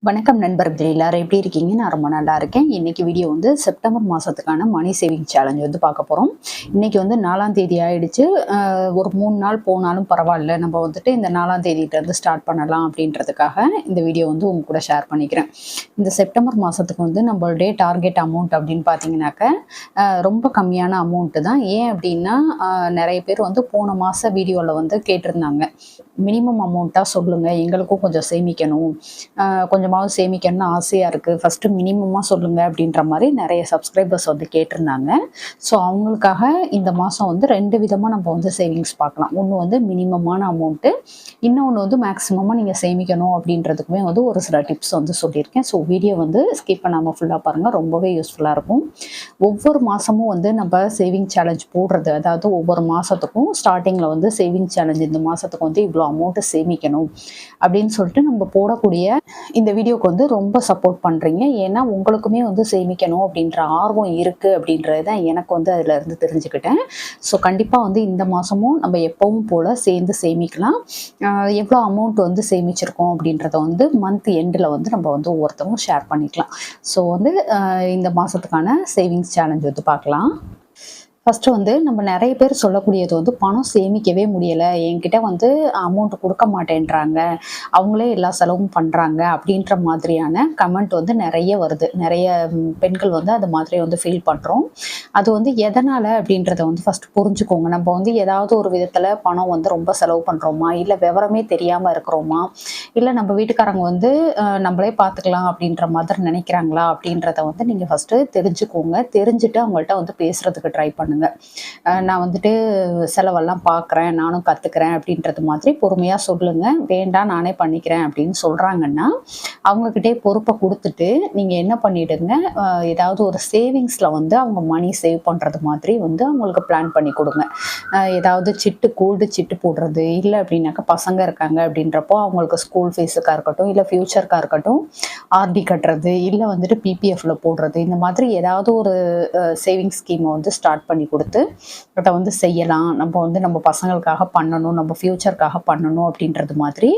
வணக்கம் நண்பர்களே, எல்லாரும் எப்படி இருக்கீங்க? நான் ரொம்ப நல்லா இருக்கேன். இன்னைக்கு வீடியோ வந்து செப்டம்பர் மாசத்துக்கான மணி சேவிங் சேலஞ்ச் வந்து பார்க்க போறோம். இன்னைக்கு வந்து 4ஆம் தேதி ஆயிடுச்சு. ஒரு 3 நாள் போனாலும் பரவாயில்ல. நம்ம வந்துட்டு இந்த 4ஆம் தேதியில இருந்து ஸ்டார்ட் பண்ணலாம் அப்படின்றதுக்காக இந்த வீடியோ வந்து உங்க கூட ஷேர் பண்ணிக்கிறேன். இந்த செப்டம்பர் மாசத்துக்கு வந்து நம்மளுடைய டார்கெட் அமௌண்ட் அப்படின்னு பார்த்தீங்கன்னாக்க ரொம்ப கம்மியான அமௌண்ட்டு தான். ஏன் அப்படின்னா நிறைய பேர் வந்து போன மாச வீடியோவில் வந்து கேட்டிருந்தாங்க. மினிமம் அமௌண்ட்டாக சொல்லுங்கள், எங்களுக்கும் கொஞ்சம் சேமிக்கணும், கொஞ்சமாவது சேமிக்கணும்னு ஆசையாக இருக்குது, ஃபஸ்ட்டு மினிமமாக சொல்லுங்கள் அப்படின்ற மாதிரி நிறைய சப்ஸ்கிரைபர்ஸ் வந்து கேட்டிருந்தாங்க. ஸோ அவங்களுக்காக இந்த மாதம் வந்து 2 விதமாக நம்ம வந்து சேவிங்ஸ் பார்க்கலாம். ஒன்று வந்து மினிமமான அமௌண்ட்டு, இன்னொன்று வந்து மேக்ஸிமமாக நீங்கள் சேமிக்கணும் அப்படின்றதுக்குமே வந்து ஒரு சில டிப்ஸ் வந்து சொல்லியிருக்கேன். ஸோ வீடியோ வந்து ஸ்கிப் பண்ணாமல் ஃபுல்லாக பாருங்கள், ரொம்பவே யூஸ்ஃபுல்லாக இருக்கும். ஒவ்வொரு மாதமும் வந்து நம்ம சேவிங் சேலஞ்ச் போடுறது, அதாவது ஒவ்வொரு மாதத்துக்கும் ஸ்டார்டிங்கில் வந்து சேவிங் சேலஞ்ச் இந்த மாதத்துக்கு வந்து இவ்வளோ அமௌண்ட்டு சேமிக்கணும் அப்படின்னு சொல்லிட்டு நம்ம போடக்கூடிய இந்த வீடியோக்கு வந்து ரொம்ப சப்போர்ட் பண்ணுறீங்க. ஏன்னா உங்களுக்குமே வந்து சேமிக்கணும் அப்படின்ற ஆர்வம் இருக்குது அப்படின்றது தான் எனக்கு வந்து அதில் இருந்து தெரிஞ்சுக்கிட்டேன். ஸோ கண்டிப்பாக வந்து இந்த மாதமும் நம்ம எப்பவும் போல் சேர்ந்து சேமிக்கலாம். எவ்வளோ அமௌண்ட் வந்து சேமிச்சிருக்கோம் அப்படின்றத வந்து மந்த் எண்டில் வந்து நம்ம வந்து ஒவ்வொருத்தவங்க ஷேர் பண்ணிக்கலாம். ஸோ வந்து இந்த மாதத்துக்கான சேவிங்ஸ் சேலஞ்ச் வந்து பார்க்கலாம். ஃபஸ்ட்டு வந்து நம்ம நிறைய பேர் சொல்லக்கூடியது வந்து பணம் சேமிக்கவே முடியலை, என்கிட்ட வந்து அமௌண்ட் கொடுக்க மாட்டேன்றாங்க, அவங்களே எல்லா செலவும் பண்ணுறாங்க அப்படின்ற மாதிரியான கமெண்ட் வந்து நிறைய வருது. நிறைய பெண்கள் வந்து அது மாதிரி வந்து ஃபீல் பண்ணுறோம். அது வந்து எதனால் அப்படின்றத வந்து ஃபஸ்ட்டு புரிஞ்சுக்கோங்க. நம்ம வந்து ஏதாவது ஒரு விதத்தில் பணம் வந்து ரொம்ப செலவு பண்ணுறோமா, இல்லை விவரமே தெரியாமல் இருக்கிறோமா, இல்லை நம்ம வீட்டுக்காரங்க வந்து நம்மளே பார்த்துக்கலாம் அப்படின்ற மாதிரி நினைக்கிறாங்களா அப்படின்றத வந்து நீங்கள் ஃபஸ்ட்டு தெரிஞ்சுக்கோங்க. தெரிஞ்சுட்டு அவங்கள்ட்ட வந்து பேசுகிறதுக்கு ட்ரை பண்ணுங்கள். நான் வந்துட்டு செலவெல்லாம் பார்க்குறேன், நானும் கற்றுக்கிறேன் அப்படின்றது மாதிரி பொறுமையாக சொல்லுங்கள். வேண்டாம் நானே பண்ணிக்கிறேன் அப்படின்னு சொல்கிறாங்கன்னா அவங்கக்கிட்டே பொறுப்பை கொடுத்துட்டு நீங்கள் என்ன பண்ணிவிடுங்க, ஏதாவது ஒரு சேவிங்ஸில் வந்து அவங்க மணி சேவ் பண்ணுறது மாதிரி வந்து அவங்களுக்கு பிளான் பண்ணி கொடுங்க. ஏதாவது கோல்டு சிட்டு போடுறது, இல்லை அப்படின்னாக்கா பசங்க இருக்காங்க அப்படின்றப்போ அவங்களுக்கு ஸ்கூல் ஃபீஸுக்காக இருக்கட்டும், இல்லை ஃப்யூச்சருக்காக இருக்கட்டும் ஆர்டி கட்டுறது, இல்லை வந்துட்டு பிபிஎஃப்ல போடுறது, இந்த மாதிரி ஏதாவது ஒரு சேவிங் ஸ்கீமை வந்து ஸ்டார்ட் பண்ணி கொடுத்து அதை வந்து செய்யலாம். நம்ம வந்து நம்ம பசங்களுக்காக பண்ணணும், நம்ம ஃப்யூச்சருக்காக பண்ணணும் அப்படின்றது மாதிரி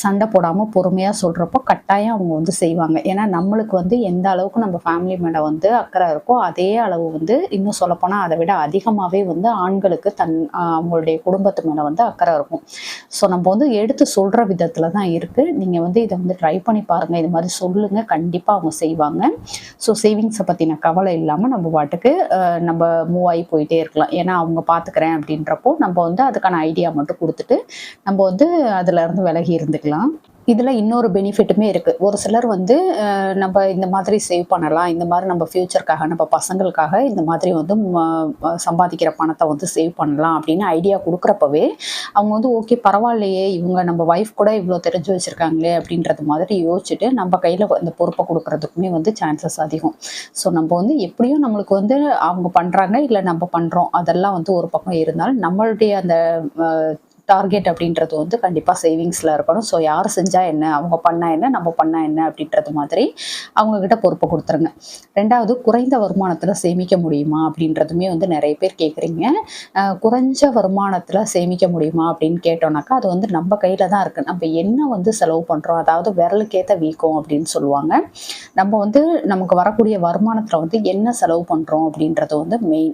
சண்டை போடாமல் பொறுமையாக சொல்கிறப்போ கட்டாயம் அவங்க வந்து செய்வாங்க. ஏன்னா நம்மளுக்கு வந்து எந்த அளவுக்கு நம்ம ஃபேமிலி மேலே வந்து அக்கறை இருக்கோ அதே அளவு வந்து இன்னும் சொல்லப்போனால் அதை விட அதிகமாகவே வந்து ஆண்களுக்கு அவங்களுடைய குடும்பத்து மேலே வந்து அக்கறை இருக்கும். ஸோ நம்ம வந்து எடுத்து சொல்கிற விதத்தில் தான் இருக்குது. நீங்கள் வந்து இதை வந்து ட்ரை பண்ணி பாருங்கள், இது மாதிரி சொல்லுங்கள், கண்டிப்பாக அவங்க செய்வாங்க. ஸோ சேவிங்ஸை பற்றின கவலை இல்லாமல் நம்ம பாட்டுக்கு நம்ம மூவ் ஆகி போயிட்டே இருக்கலாம். ஏன்னா அவங்க பார்த்துக்கிறேன் அப்படின்றப்போ நம்ம வந்து அதுக்கான ஐடியா மட்டும் கொடுத்துட்டு நம்ம வந்து அதுலேருந்து விலகி இருந்துக்கலாம். இதில் இன்னொரு பெனிஃபிட்டுமே இருக்குது. ஒரு சிலர் வந்து நம்ம இந்த மாதிரி சேவ் பண்ணலாம், இந்த மாதிரி நம்ம ஃப்யூச்சருக்காக நம்ம பசங்களுக்காக இந்த மாதிரி வந்து சம்பாதிக்கிற பணத்தை வந்து சேவ் பண்ணலாம் அப்படின்னு ஐடியா கொடுக்குறப்பவே அவங்க வந்து ஓகே பரவாயில்லையே, இவங்க நம்ம ஒய்ஃப் கூட இவ்வளோ தெரிஞ்சு வச்சுருக்காங்களே அப்படின்றது மாதிரி யோசிச்சுட்டு நம்ம கையில் அந்த பொறுப்பை கொடுக்குறதுக்குமே வந்து சான்சஸ் அதிகம். ஸோ நம்ம வந்து எப்படியும் நம்மளுக்கு வந்து அவங்க பண்ணுறாங்க இல்லை நம்ம பண்ணுறோம், அதெல்லாம் வந்து ஒரு பக்கம் இருந்தாலும் நம்மளுடைய அந்த டார்கெட் அப்படின்றது வந்து கண்டிப்பாக சேவிங்ஸில் இருக்கணும். ஸோ யார் செஞ்சால் என்ன, அவங்க பண்ணால் என்ன, நம்ம பண்ணால் என்ன அப்படின்றது மாதிரி அவங்கக்கிட்ட பொறுப்பை கொடுத்துருங்க. 2வது, குறைந்த வருமானத்தில் சேமிக்க முடியுமா அப்படின்றதுமே வந்து நிறைய பேர் கேட்குறீங்க. குறைஞ்ச வருமானத்தில் சேமிக்க முடியுமா அப்படின்னு கேட்டோம்னாக்கா அது வந்து நம்ம கையில் தான் இருக்குது. நம்ம என்ன வந்து செலவு பண்ணுறோம், அதாவது விரலுக்கேற்ற வீக்கம் அப்படின்னு சொல்லுவாங்க. நம்ம வந்து நமக்கு வரக்கூடிய வருமானத்தில் வந்து என்ன செலவு பண்ணுறோம் அப்படின்றது வந்து மெயின்.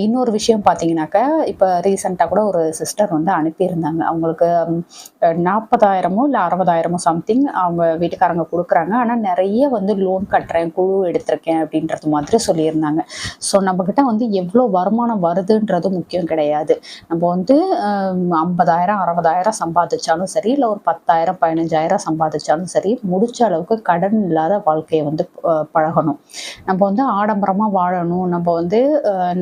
இன்னொரு விஷயம் பார்த்தீங்கன்னாக்கா இப்போ ரீசெண்டாக கூட ஒரு சிஸ்டர் வந்து இருந்தாங்க. அவங்களுக்கு 40,000 இல்லை 60,000 சம்திங் அவங்க வீட்டுக்காரங்க கொடுக்குறாங்க. ஆனால் நிறைய வந்து லோன் கட்டுறேன், குழு எடுத்திருக்கேன் அப்படின்றது மாதிரி சொல்லியிருந்தாங்க. ஸோ நம்மக்கிட்ட வந்து எவ்வளோ வருமானம் வருதுன்றது முக்கியம் கிடையாது. நம்ம வந்து 50,000 60,000 சம்பாதிச்சாலும் சரி, இல்லை ஒரு 10,000 15,000 சம்பாதிச்சாலும் சரி, முடிச்ச அளவுக்கு கடன் இல்லாத வாழ்க்கையை வந்து பழகணும். நம்ம வந்து ஆடம்பரமாக வாழணும், நம்ம வந்து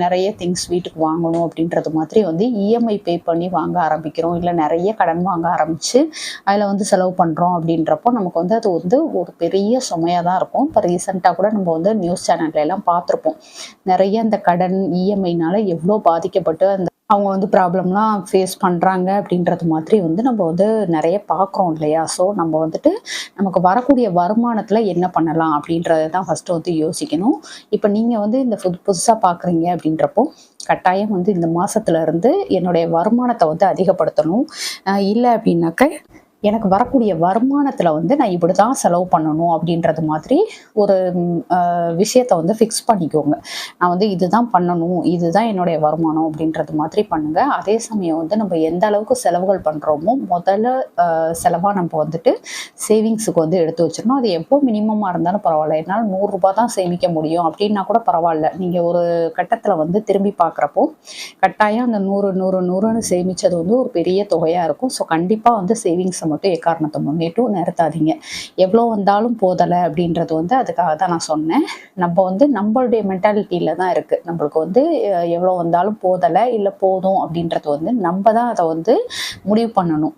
நிறைய திங்ஸ் வீட்டுக்கு வாங்கணும் அப்படின்றது மாதிரி வந்து இஎம்ஐ பே பண்ணி வாங்க ஆரம்பிக்கிறோம், இல்லை நிறைய கடன் வாங்க ஆரம்பித்து அதில் வந்து செலவு பண்ணுறோம் அப்படின்றப்போ நமக்கு வந்து அது வந்து ஒரு பெரிய சுமையாக தான் இருக்கும். இப்போ ரீசெண்டாக கூட நம்ம வந்து நியூஸ் சேனல்ல எல்லாம் பார்த்துருப்போம். நிறைய இந்த கடன் இஎம்ஐனால எவ்வளோ பாதிக்கப்பட்டு அவங்க வந்து ப்ராப்ளம்லாம் ஃபேஸ் பண்ணுறாங்க அப்படின்றது மாதிரி வந்து நம்ம வந்து நிறைய பார்க்குறோம் இல்லையா. ஸோ நம்ம வந்துட்டு நமக்கு வரக்கூடிய வருமானத்தில் என்ன பண்ணலாம் அப்படின்றத தான் ஃபஸ்ட்டு வந்து யோசிக்கணும். இப்போ நீங்கள் வந்து இந்த புதுசாக பார்க்குறீங்க அப்படின்றப்போ கட்டாயம் வந்து இந்த மாதத்துலேருந்து என்னுடைய வருமானத்தை வந்து அதிகப்படுத்தணும். இல்லை அப்படின்னாக்க எனக்கு வரக்கூடிய வருமானத்தில் வந்து நான் இப்படி தான் செலவு பண்ணணும் அப்படின்றது மாதிரி ஒரு விஷயத்தை வந்து ஃபிக்ஸ் பண்ணிக்கோங்க. நான் வந்து இதுதான் பண்ணணும், இதுதான் என்னுடைய வருமானம் அப்படின்றது மாதிரி பண்ணுங்கள். அதே சமயம் வந்து நம்ம எந்த அளவுக்கு செலவுகள் பண்ணுறோமோ முதல்ல செலவாக நம்ம வந்துட்டு சேவிங்ஸுக்கு வந்து எடுத்து வச்சிடணும். அது எவ்வளோ மினிமமாக இருந்தாலும் பரவாயில்ல, என்னால் 100 ரூபாய் தான் சேமிக்க முடியும் அப்படின்னா கூட பரவாயில்ல. நீங்கள் ஒரு கட்டத்தில் வந்து திரும்பி பார்க்குறப்போ கட்டாயம் அந்த 100 சேமித்தது வந்து ஒரு பெரிய தொகையாக இருக்கும். ஸோ கண்டிப்பாக வந்து சேவிங்ஸை மட்டும் எக்காரணத்தை முன்னிட்டும் நிறுத்தாதீங்க. எவ்வளோ வந்தாலும் போதலை அப்படின்றது வந்து அதுக்காக தான் நான் சொன்னேன். நம்ம வந்து நம்மளுடைய மென்டாலிட்டியில் தான் இருக்குது. நம்மளுக்கு வந்து எவ்வளோ வந்தாலும் போதலை இல்லை போதும் அப்படின்றது வந்து நம்ம தான் அதை வந்து முடிவு பண்ணணும்.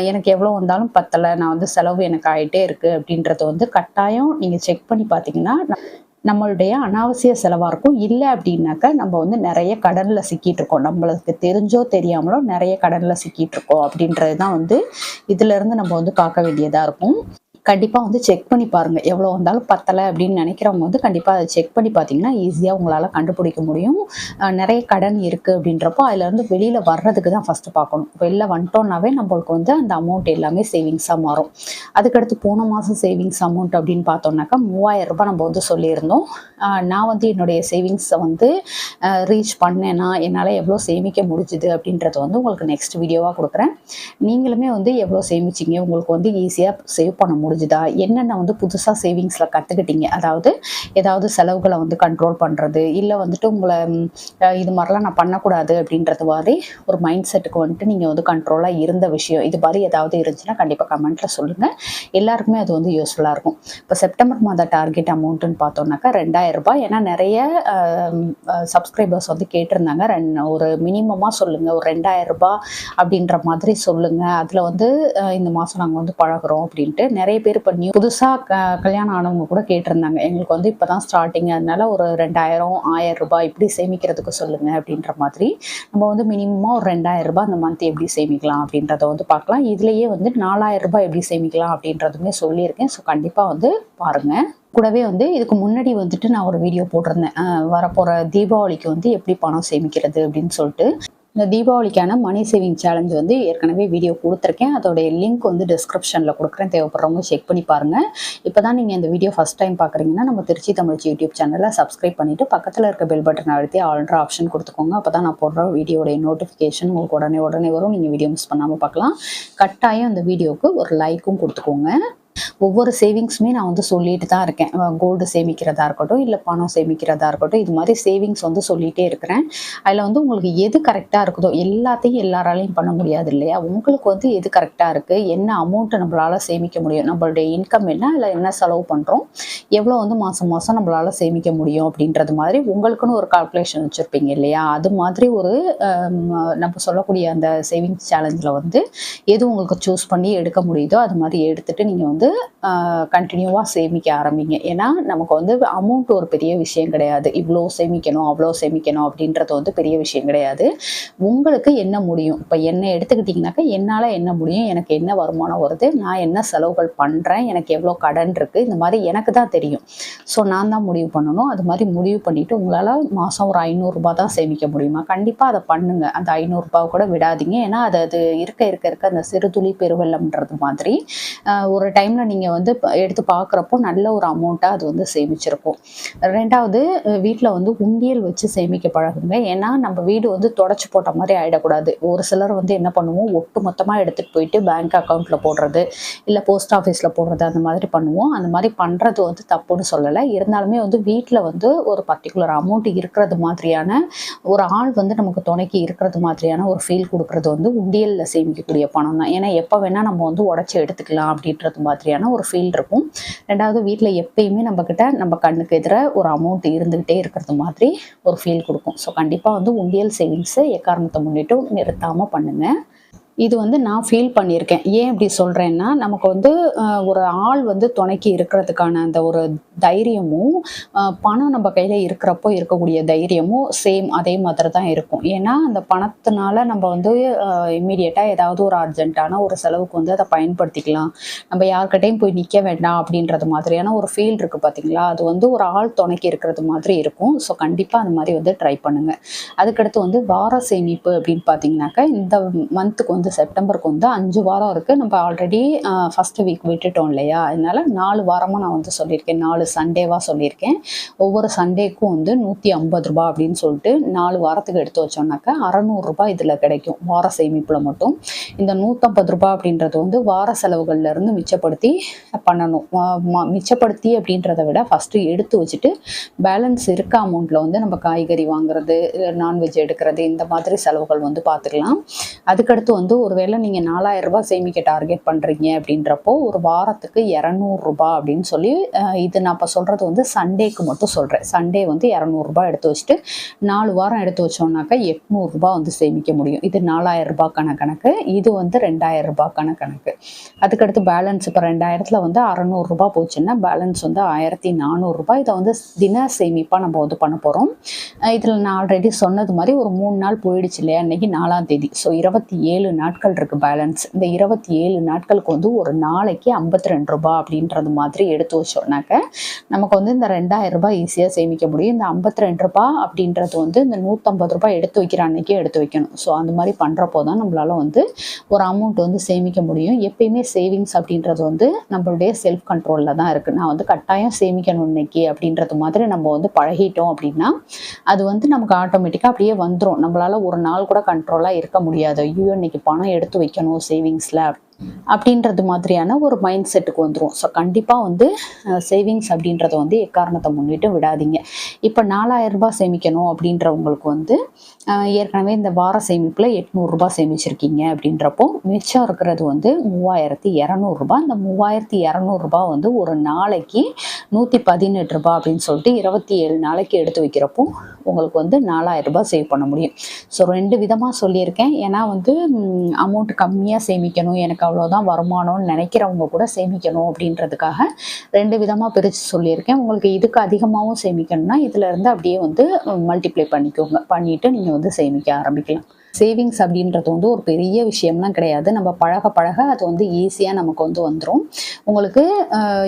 எனக்கு எவ்வளோ வந்தாலும் பத்தலை, நான் வந்து செலவு எனக்கு ஆகிட்டே இருக்குது அப்படின்றத வந்து கட்டாயம் நீங்கள் செக் பண்ணி பார்த்தீங்கன்னா நம்மளுடைய அனாவசிய செலவாக இருக்கும். இல்லை அப்படின்னாக்கா நம்ம வந்து நிறைய கடனில் சிக்கிட்டு இருக்கோம், நம்மளுக்கு தெரிஞ்சோ தெரியாமலோ நிறைய கடனில் சிக்கிட்டு இருக்கோம் அப்படின்றது தான் வந்து இதிலேருந்து நம்ம வந்து காக்க வேண்டியதாக இருக்கும். கண்டிப்பாக வந்து செக் பண்ணி பாருங்கள். எவ்வளோ வந்தாலும் பத்தலை அப்படின்னு நினைக்கிறவங்க வந்து கண்டிப்பாக அதை செக் பண்ணி பார்த்தீங்கன்னா ஈஸியாக உங்களால் கண்டுபிடிக்க முடியும். நிறைய கடன் இருக்குது அப்படின்றப்போ அதிலேருந்து வெளியில் வர்றதுக்கு தான் ஃபஸ்ட்டு பார்க்கணும். வெளில வந்துட்டோன்னாவே நம்மளுக்கு வந்து அந்த அமௌண்ட் எல்லாமே சேவிங்ஸாக மாறும். அதுக்கடுத்து போன மாதம் சேவிங்ஸ் அமௌண்ட் அப்படின்னு பார்த்தோம்னாக்கா 3000 ரூபாய் நம்ம வந்து சொல்லியிருந்தோம். நான் வந்து என்னுடைய சேவிங்ஸை வந்து ரீச் பண்ணேன்னா என்னால் எவ்வளோ சேமிக்க முடிஞ்சுது அப்படின்றத வந்து உங்களுக்கு நெக்ஸ்ட் வீடியோவாக கொடுக்குறேன். நீங்களுமே வந்து எவ்வளோ சேமிச்சிங்க, உங்களுக்கு வந்து ஈஸியாக சேவ் பண்ண முடிஞ்சுதா, என்னென்ன வந்து புதுசாக சேவிங்ஸில் கற்றுக்கிட்டீங்க, அதாவது ஏதாவது செலவுகளை வந்து கண்ட்ரோல் பண்ணுறது, இல்லை வந்துட்டு உங்களை இது மாதிரிலாம் நான் பண்ணக்கூடாது அப்படின்றது மாதிரி ஒரு மைண்ட் செட்டுக்கு வந்துட்டு நீங்கள் வந்து கண்ட்ரோலாக இருந்த விஷயம் இது மாதிரி ஏதாவது இருந்துச்சுன்னா கண்டிப்பாக கமெண்ட்டில் சொல்லுங்கள். எல்லாருக்குமே அது வந்து யூஸ்ஃபுல்லாக இருக்கும். இப்போ செப்டம்பர் மாத டார்கெட் அமௌண்ட்டுன்னு பார்த்தோம்னாக்கா 2000 ரூபாய். ஏன்னா நிறைய சப்ஸ்கிரைபர்ஸ் வந்து கேட்டிருந்தாங்க, ஒரு மினிமமாக சொல்லுங்கள், ஒரு 2000 ரூபாய் அப்படின்ற மாதிரி சொல்லுங்கள், அதில் வந்து இந்த மாதம் நாங்கள் வந்து பழகிறோம் அப்படின்ட்டு. நிறைய பேர் இப்போ புதுசாக கல்யாணம் ஆனவங்க கூட கேட்டிருந்தாங்க, எங்களுக்கு வந்து இப்போ தான் ஸ்டார்டிங், அதனால ஒரு 2000 1000 ரூபாய் இப்படி சேமிக்கிறதுக்கு சொல்லுங்கள் அப்படின்ற மாதிரி. நம்ம வந்து மினிமமாக ஒரு 2000 ரூபாய் அந்த மந்த் எப்படி சேமிக்கலாம் அப்படின்றத வந்து பார்க்கலாம். இதுலேயே வந்து 4000 ரூபாய் எப்படி சேமிக்கலாம் அப்படின்றதுமே சொல்லியிருக்கேன். ஸோ கண்டிப்பாக வந்து பாருங்கள். கூடவே வந்து இதுக்கு முன்னாடி வந்துட்டு நான் ஒரு வீடியோ போட்டிருந்தேன், வரப்போகிற தீபாவளிக்கு வந்து எப்படி பணம் சேமிக்கிறது அப்படின்னு சொல்லிட்டு. இந்த தீபாவளிக்கான மணி சேவிங் சேலஞ்ச் வந்து ஏற்கனவே வீடியோ கொடுத்துருக்கேன். அதோடைய லிங்க் வந்து டிஸ்கிரிப்ஷனில் கொடுக்குறேன், தேவைப்படுறவங்க செக் பண்ணி பாருங்கள். இப்போ தான் நீங்கள் இந்த வீடியோ ஃபஸ்ட் டைம் பார்க்குறீங்கன்னா நம்ம திருச்சி தமிழ் யூடியூப் சேனலை சப்ஸ்கிரைப் பண்ணிவிட்டு பக்கத்தில் இருக்க பெல் பட்டன் அழுத்தி ஆல்ன்ற ஆப்ஷன் கொடுத்துக்கோங்க. அப்போ தான் நான் போடுற வீடியோடைய நோட்டிஃபிகேஷன் உங்களுக்கு உடனே வரும். நீங்கள் வீடியோ மிஸ் பண்ணாமல் பார்க்கலாம். கட்டாயம் அந்த வீடியோவுக்கு ஒரு லைக்கும் கொடுத்துக்கோங்க. ஒவ்வொரு சேவிங்ஸுமே நான் வந்து சொல்லிட்டு தான் இருக்கேன். கோல்டு சேமிக்கிறதா இருக்கட்டும், இல்லை பணம் சேமிக்கிறதா இருக்கட்டும், இது மாதிரி சேவிங்ஸ் வந்து சொல்லிகிட்டே இருக்கிறேன். அதில் வந்து உங்களுக்கு எது கரெக்டாக இருக்குதோ, எல்லாத்தையும் எல்லாராலையும் பண்ண முடியாது இல்லையா, உங்களுக்கு வந்து எது கரெக்டாக இருக்குது, என்ன அமௌண்ட்டை நம்மளால் சேமிக்க முடியும், நம்மளுடைய இன்கம் என்ன, இல்லை என்ன செலவு பண்ணுறோம், எவ்வளோ வந்து மாதம் நம்மளால் சேமிக்க முடியும் அப்படின்றது மாதிரி உங்களுக்குன்னு ஒரு கால்குலேஷன் வச்சுருப்பீங்க இல்லையா. அது மாதிரி ஒரு நம்ம சொல்லக்கூடிய அந்த சேவிங்ஸ் சேலஞ்சில் வந்து எது உங்களுக்கு சூஸ் பண்ணி எடுக்க முடியுதோ அது மாதிரி எடுத்துகிட்டு நீங்கள் வந்து கண்டினியூவாக சேமிக்க ஆரம்பிங்க. ஏன்னா நமக்கு வந்து அமௌண்ட் ஒரு பெரிய விஷயம் கிடையாது, இவ்வளோ சேமிக்கணும் அவ்வளோ சேமிக்கணும் அப்படின்றது வந்து பெரிய விஷயம் கிடையாது. உங்களுக்கு என்ன முடியும், இப்போ என்ன எடுத்துக்கிட்டிங்கனாக்கா என்னால் என்ன முடியும், எனக்கு என்ன வருமானம் வருது, நான் என்ன செலவுகள் பண்ணுறேன், எனக்கு எவ்வளோ கடன் இருக்குது, இந்த மாதிரி எனக்கு தான் தெரியும். ஸோ நான் தான் முடிவு பண்ணணும். அது மாதிரி முடிவு பண்ணிவிட்டு உங்களால் மாதம் ஒரு 500 ரூபாய் தான் சேமிக்க முடியுமா, கண்டிப்பாக அதை பண்ணுங்கள். அந்த 500 ரூபாய் கூட விடாதீங்க. ஏன்னா அது இருக்க அந்த சிறுதுளி பெருவெள்ளம்ன்றது மாதிரி ஒரு டைமில் நீங்கள் வந்து எடுத்து பார்க்குறப்போ நல்ல ஒரு அமௌண்ட்டாக அது வந்து சேமிச்சிருக்கும். ரெண்டாவது, வீட்டில் வந்து உண்டியல் வச்சு சேமிக்க பழகுங்க. ஏன்னா நம்ம வீடு வந்து தொடச்சி போட்ட மாதிரி ஆகிடக்கூடாது. ஒரு சிலர் வந்து என்ன பண்ணுவோம், ஒட்டு மொத்தமாக எடுத்துகிட்டு போயிட்டு பேங்க் அக்கௌண்ட்டில் போடுறது, இல்லை போஸ்ட் ஆஃபீஸில் போடுறது, அந்த மாதிரி பண்ணுவோம். அந்த மாதிரி பண்ணுறது வந்து தப்புன்னு சொல்லலை. இருந்தாலுமே வந்து வீட்டில் வந்து ஒரு பர்டிகுலர் அமௌண்ட் இருக்கிறது மாதிரியான ஒரு ஆள் வந்து நமக்கு துணைக்கு இருக்கிறது மாதிரியான ஒரு ஃபீல் கொடுக்குறது வந்து உண்டியலில் சேமிக்கக்கூடிய பணம் தான். ஏன்னா எப்போ வேணால் நம்ம வந்து உடச்சி எடுத்துக்கலாம் அப்படின்றது மாதிரியான ஒரு ஃபீல் இருக்கும். ரெண்டாவது, வீட்டில் எப்பயுமே நம்ம கண்ணுக்கு எதிர ஒரு அமௌண்ட் இருந்துகிட்டே இருக்கிறது மாதிரி ஒரு ஃபீல் கொடுக்கும். ஸோ கண்டிப்பாக வந்து உண்டியல் சேவிங்ஸை எக்காரணத்தை முன்னிட்டு நிறுத்தாமல் பண்ணுங்கள். இது வந்து நான் ஃபீல் பண்ணியிருக்கேன். ஏன் இப்படி சொல்கிறேன்னா, நமக்கு வந்து ஒரு ஆள் வந்து துணைக்கு இருக்கிறதுக்கான அந்த ஒரு தைரியமும், பணம் நம்ம கையில் இருக்கிறப்போ இருக்கக்கூடிய தைரியமும் சேம் அதே மாதிரி தான் இருக்கும். ஏன்னா அந்த பணத்தினால நம்ம வந்து இம்மீடியட்டாக ஏதாவது ஒரு அர்ஜென்ட்டான ஒரு செலவுக்கு வந்து அதை பயன்படுத்திக்கலாம். நம்ம யார்கிட்டையும் போய் நிற்க வேண்டாம் அப்படின்றது மாதிரியான ஒரு ஃபீல் இருக்குது பார்த்தீங்களா, அது வந்து ஒரு ஆள் துணைக்கு இருக்கிறது மாதிரி இருக்கும். ஸோ கண்டிப்பாக அந்த மாதிரி வந்து ட்ரை பண்ணுங்கள். அதுக்கடுத்து வந்து வார சேமிப்பு அப்படின்னு பார்த்தீங்கன்னாக்கா, இந்த மந்த்துக்கு வந்து வந்து செப்டம்பருக்கு வந்து 5 வாரம் இருக்குது. நம்ம ஆல்ரெடி ஃபஸ்ட்டு வீக் விட்டுட்டோம் இல்லையா, அதனால 4 வாரமாக நான் வந்து சொல்லியிருக்கேன், 4 சண்டேவாக சொல்லியிருக்கேன். ஒவ்வொரு சண்டேக்கும் வந்து 150 ரூபா அப்படின்னு சொல்லிட்டு 4 வாரத்துக்கு எடுத்து வச்சோம்னாக்கா 600 ரூபாய் இதில் கிடைக்கும் வார சேமிப்பில் மட்டும். இந்த 150 ரூபாய் அப்படின்றது வந்து வார செலவுகள்ல இருந்து மிச்சப்படுத்தி பண்ணணும். மிச்சப்படுத்தி அப்படின்றத விட ஃபஸ்ட்டு எடுத்து வச்சுட்டு பேலன்ஸ் இருக்க அமௌண்ட்டில் வந்து நம்ம காய்கறி வாங்குறது, நான்வெஜ் எடுக்கிறது, இந்த மாதிரி செலவுகள் வந்து பார்த்துக்கலாம். அதுக்கடுத்து வந்து ஒருவேளை நீங்கள் 4000 ரூபாய் சேமிக்க டார்கெட் பண்ணுறீங்க அப்படின்றப்போ ஒரு வாரத்துக்கு 200 ரூபாய் அப்படின்னு சொல்லி, இது நான் இப்போ சொல்கிறது வந்து சண்டேக்கு மட்டும் சொல்கிறேன். சண்டே வந்து 200 ரூபாய் எடுத்து வச்சுட்டு 4 வாரம் எடுத்து வச்சோம்னாக்கா 800 ரூபாய் வந்து சேமிக்க முடியும். இது 4000 ரூபாய்க்கான கணக்கு. இது வந்து 2000 ரூபாய்க்கான கணக்கு. அதுக்கடுத்து பேலன்ஸ் இப்போ 2000ல் வந்து 600 ரூபாய் போச்சுன்னா பேலன்ஸ் வந்து 1400 ரூபாய். இதை வந்து தின சேமிப்பாக நம்ம வந்து பண்ண போகிறோம். இதில் நான் ஆல்ரெடி சொன்னது மாதிரி ஒரு 3 நாள் போயிடுச்சு இல்லையா, இன்றைக்கி 4ஆம் தேதி. ஸோ 27 நாட்கள் இருக்குது பேலன்ஸ். இந்த 27 நாட்களுக்கு வந்து ஒரு நாளைக்கு 52 ரூபாய் அப்படின்றது மாதிரி எடுத்து வச்சோம்னாக்க நமக்கு வந்து இந்த 2000 ரூபாய் ஈஸியாக சேமிக்க முடியும். இந்த 52 ரூபாய் அப்படின்றது வந்து இந்த 150 ரூபாய் எடுத்து வைக்கிற அன்னைக்கே எடுத்து வைக்கணும். ஸோ அந்த மாதிரி பண்ணுறப்போ தான் நம்மளால் வந்து ஒரு அமௌண்ட் வந்து சேமிக்க முடியும். எப்பயுமே சேவிங்ஸ் அப்படின்றது வந்து நம்மளுடைய செல்ஃப் கண்ட்ரோலில் தான் இருக்குது. நான் வந்து கட்டாயம் சேமிக்கணும் இன்னைக்கு அப்படின்றது மாதிரி நம்ம வந்து பழகிட்டோம் அப்படின்னா அது வந்து நமக்கு ஆட்டோமேட்டிக்காக அப்படியே வந்துடும். நம்மளால் ஒரு நாள் கூட கண்ட்ரோலாக இருக்க முடியாது. ஐயோ இன்னைக்கு பணம் எடுத்து வைக்கணும் சேவிங்ஸில் அப்படின்றது மாதிரியான ஒரு மைண்ட் செட்டுக்கு வந்துடும். ஸோ கண்டிப்பாக வந்து சேவிங்ஸ் அப்படின்றத வந்து எக்காரணத்தை முன்னிட்டு விடாதீங்க. இப்போ 4000 ரூபாய் சேமிக்கணும் அப்படின்றவங்களுக்கு வந்து ஏற்கனவே இந்த வார சேமிப்பில் 800 ரூபாய் சேமிச்சிருக்கீங்க அப்படின்றப்போ மிச்சம் இருக்கிறது வந்து 3200 ரூபாய். இந்த 3200 ரூபாய் வந்து ஒரு நாளைக்கு 118 ரூபாய் அப்படின்னு சொல்லிட்டு 27 நாளைக்கு எடுத்து வைக்கிறப்போ உங்களுக்கு வந்து 4000 ரூபாய் சேவ் பண்ண முடியும். ஸோ 2 விதமாக சொல்லியிருக்கேன். ஏன்னா வந்து அமௌண்ட் கம்மியாக சேமிக்கணும், எனக்கு அவ்வளோதான் வருமானம்னு நினைக்கிறவங்க கூட சேமிக்கணும் அப்படின்றதுக்காக 2 விதமாக பிரித்து சொல்லியிருக்கேன். உங்களுக்கு இதுக்கு அதிகமாகவும் சேமிக்கணும்னா இதில் இருந்து அப்படியே வந்து மல்டிப்ளை பண்ணிக்கோங்க. பண்ணிவிட்டு நீங்கள் வந்து சேமிக்க ஆரம்பிக்கலாம். சேவிங்ஸ் அப்படின்றது வந்து ஒரு பெரிய விஷயம்லாம் கிடையாது. நம்ம பழக பழக அது வந்து ஈஸியாக நமக்கு வந்து வந்துடும். உங்களுக்கு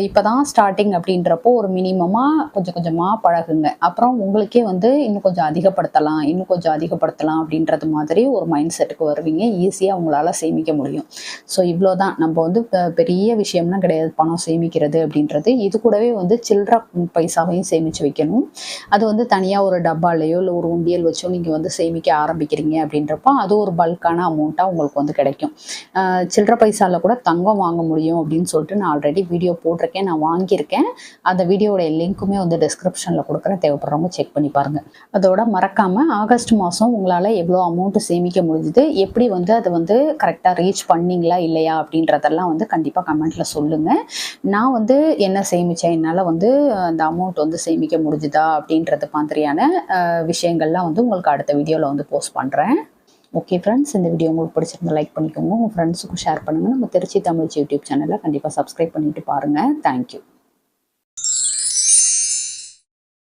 இப்போ தான் ஸ்டார்டிங் அப்படின்றப்போ ஒரு மினிமமாக கொஞ்சம் கொஞ்சமாக பழகுங்க. அப்புறம் உங்களுக்கே வந்து இன்னும் கொஞ்சம் அதிகப்படுத்தலாம் அப்படின்றது மாதிரி ஒரு மைண்ட் செட்டுக்கு வருவீங்க. ஈஸியாக உங்களால் சேமிக்க முடியும். ஸோ இவ்வளோ தான். நம்ம வந்து பெரிய விஷயம்லாம் கிடையாது பணம் சேமிக்கிறது அப்படின்றது. இது கூடவே வந்து சில்லற பைசாவையும் சேமித்து வைக்கணும். அது வந்து தனியாக ஒரு டப்பாலையோ இல்லை ஒரு உண்டியல் வச்சோ நீங்கள் வந்து சேமிக்க ஆரம்பிக்கிறீங்க அப்படின்றப்போ அது ஒரு பல்கான அமௌண்ட்டாக உங்களுக்கு வந்து கிடைக்கும். சில்லற பைசாவில் கூட தங்கம் வாங்க முடியும் அப்படின்னு சொல்லிட்டு நான் ஆல்ரெடி வீடியோ போட்டிருக்கேன், நான் வாங்கியிருக்கேன். அந்த வீடியோட லிங்க்குமே வந்து டிஸ்கிரிப்ஷனில் கொடுக்குறேன், தேவைப்படுறவங்க செக் பண்ணி பாருங்கள். அதோட மறக்காமல் ஆகஸ்ட் மாதம் உங்களால் எவ்வளோ அமௌண்ட்டு சேமிக்க முடிஞ்சுது, எப்படி வந்து அதை வந்து கரெக்டாக ரீச் பண்ணிங்களா இல்லையா அப்படின்றதெல்லாம் வந்து கண்டிப்பாக கமெண்ட்டில் சொல்லுங்கள். நான் வந்து என்ன சேமித்தேன், என்னால் வந்து அந்த அமௌண்ட் வந்து சேமிக்க முடிஞ்சுதா அப்படின்றது மாதிரியான விஷயங்கள்லாம் வந்து உங்களுக்கு அடுத்த வீடியோவில் வந்து போஸ்ட் பண்ணுறேன். ஓகே ஃப்ரெண்ட்ஸ், இந்த வீடியோ உங்களுக்கு பிடிச்சிருந்தா லைக் பண்ணிக்கோங்க, உங்கள் ஃப்ரெண்ட்ஸுக்கும் ஷேர் பண்ணுங்கள். நம்ம திருச்சி தமிழ் யூடியூப் சேனலை கண்டிப்பாக சப்ஸ்கிரைப் பண்ணிவிட்டு பாருங்கள். தேங்க்யூ.